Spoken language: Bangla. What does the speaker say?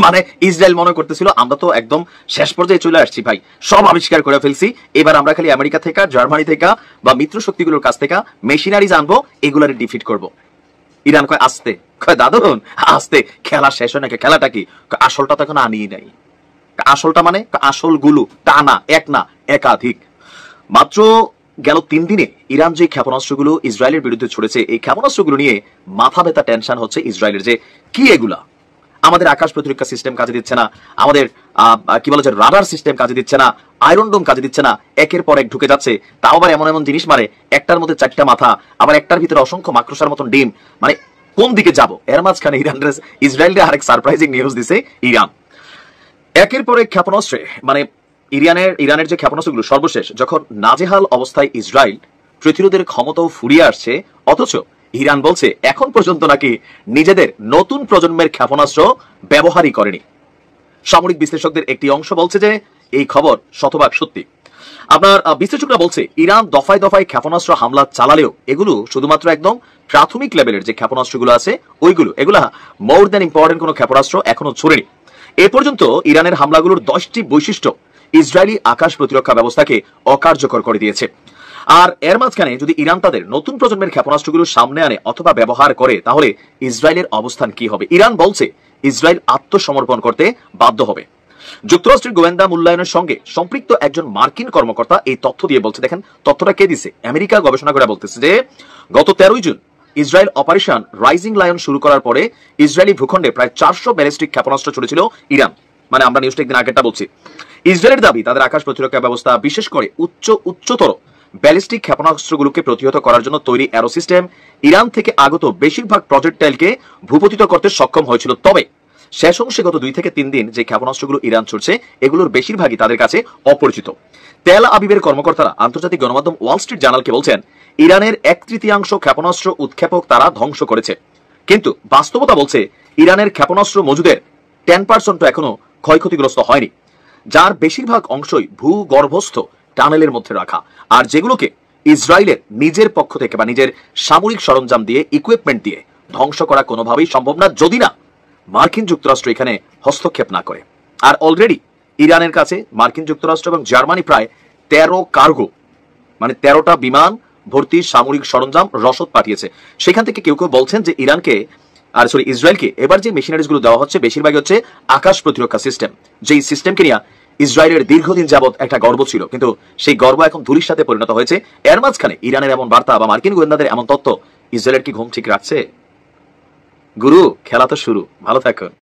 মানে ইসরায়েল মনে করতেছিল আমরা তো একদম শেষ পর্যায়ে চলে আসছি ভাই, সব আবিষ্কার করে ফেলছি, এবার আমরা খালি আমেরিকা থেকে, জার্মানি থেকে বা মিত্র শক্তিগুলোর কাছ থেকে মেশিনারিজ আনবো, এগুলার ডিফিট করব। ইরান কয় আস্তে, কয় দাদুন আস্তে, খেলা শেষ হয় নাকি? খেলাটা কি? আসলটা তো এখন আনিই নাই। আসলটা মানে আসল গুলো তা না, এক না একাধিক। মাত্র গেল 3 দিনে ইরান যে ক্ষেপণাস্ত্রগুলো ইসরায়েলের বিরুদ্ধে ছড়েছে, এই ক্ষেপণাস্ত্রগুলো নিয়ে মাথা ব্যথা টেনশন হচ্ছে ইসরায়েলের, যে কি এগুলা আমাদের আকাশ প্রতিরক্ষা সিস্টেম কাজে দিচ্ছে না, আমাদের কি বলে যে রাডার সিস্টেম কাজে দিচ্ছে না, আয়রন ডোম কাজে দিচ্ছে না, একের পর এক ঢুকে যাচ্ছে, তাও আবার এমন এমন জিনিস মারে একটার মধ্যে 4টা মাথা, আবার একটার ভিতরে অসংখ্য মাকড়সার মতন ডিম। মানে কোন দিকে যাব? এর মাঝখানে ইসরায়েলের আরেক সারপ্রাইজিং নিউজ দিছে ইরান। একের পর এক ক্ষেপণাস্ত্রে, মানে ইরানের যে ক্ষেপণাস্ত্রগুলো সর্বশেষ যখন নাজেহাল অবস্থায় ইসরায়েল প্রতিরোধের ক্ষমতাও ফুরিয়ে আসছে, অথচ ইরান বলছে এখন পর্যন্ত নাকি নিজেদের নতুন প্রজন্মের ক্ষেপণাস্ত্র ব্যবহারই করেনি। সামরিক বিশ্লেষকদের একটি অংশ বলছে যে এই খবর শতভাগ সত্যি। আপনার বিশ্লেষকরা বলছে ইরান দফায় দফায় ক্ষেপণাস্ত্র হামলা চালালেও এগুলো শুধুমাত্র একদম প্রাথমিক লেভেলের যে ক্ষেপণাস্ত্রগুলো আছে এগুলা মোর দ্যান ইম্পর্টেন্ট কোনো ক্ষেপণাস্ত্র এখনো ছড়েনি। এ পর্যন্ত ইরানের হামলাগুলোর 10টি বৈশিষ্ট্য ইসরায়েলি আকাশ প্রতিরক্ষা ব্যবস্থাকে অকার্যকর করে দিয়েছে। আর এর মাঝখানে যদি ইরান তাদের নতুন প্রজন্মের ক্ষেপণাস্ত্রগুলো সামনে আনে অথবা ব্যবহার করে, তাহলে ইসরায়েলের অবস্থান কি হবে? ইরান বলছে ইসরায়েল আত্মসমর্পণ করতে বাধ্য হবে। যুক্তরাষ্ট্রের গোয়েন্দা মূল্যায়নের সঙ্গে সম্পৃক্ত একজন মার্কিন কর্মকর্তা এই তথ্য দিয়ে বলছে, দেখেন তথ্যটা কে দিছে, আমেরিকা গবেষণা করে বলতেছে যে গত 13 June Israel operation rising lion শুরু করার পরে ইসরায়েলি ভূখণ্ডে প্রায় 400 ব্যালিস্টিক ক্ষেপণাস্ত্র ছড়েছিল ইরান। মানে আমরা নিউজটা একদিন আগেটা বলছি। ইসরায়েলের দাবি তাদের আকাশ প্রতিরক্ষা ব্যবস্থা, বিশেষ করে উচ্চতর ব্যালিস্টিক ক্ষেপণাস্ত্রগুলোকে প্রতিহত করার জন্য তৈরি অ্যারো সিস্টেম, ইরান থেকে আগত বেশিরভাগ প্রজেক্টাইলকে ভূপতিত করতে সক্ষম হয়েছিল। তবে শেষ অংশে গত 2 থেকে 3 দিন যে ক্ষেপণাস্ত্রগুলো ইরান ছুড়ছে, এগুলোর বেশিরভাগই তাদের কাছে অপরিচিত। তেল আবিবের কর্মকর্তারা আন্তর্জাতিক গণমাধ্যম ওয়াল স্ট্রিট জার্নালকে বলছেন ইরানের 1/3 ক্ষেপণাস্ত্র উৎক্ষেপক তারা ধ্বংস করেছে, কিন্তু বাস্তবতা বলছে ইরানের ক্ষেপণাস্ত্র মজুদের 10% এখনো ক্ষয়ক্ষতিগ্রস্ত হয়নি, যার বেশিরভাগ অংশই ভূগর্ভস্থ টানেলের মধ্যে রাখা, আর যেগুলোকে ইসরায়েলের নিজের পক্ষ থেকে বা নিজের সামরিক সরঞ্জাম দিয়ে, ইকুইপমেন্ট দিয়ে ধ্বংস করা কোনোভাবেই সম্ভব না, যদি না মার্কিন যুক্তরাষ্ট্র এখানে হস্তক্ষেপ না করে। আর অলরেডি ইরানের কাছে মার্কিন যুক্তরাষ্ট্র এবং জার্মানি প্রায় 13 কার্গো, মানে 13টা বিমান ভর্তি সামরিক সরঞ্জাম রসদ পাঠিয়েছে। সেখান থেকে কেউ কেউ বলছেন যে ইসরায়েলকে এবার যে মেশিনারিজ গুলো দেওয়া হচ্ছে বেশিরভাগই হচ্ছে আকাশ প্রতিরক্ষা সিস্টেম, যেই সিস্টেমকে নিয়ে ইসরায়েলের দীর্ঘদিন যাবৎ একটা গর্ব ছিল, কিন্তু সেই গর্ব এখন ধুলির সাথে পরিণত হয়েছে। এর মাঝখানে ইরানের এমন বার্তা বা মার্কিন গোয়েন্দাদের এমন তথ্য ইসরায়েলের কি ঘুম ঠিক রাখছে? গুরু, খেলা তো শুরু। ভালো থাকুন।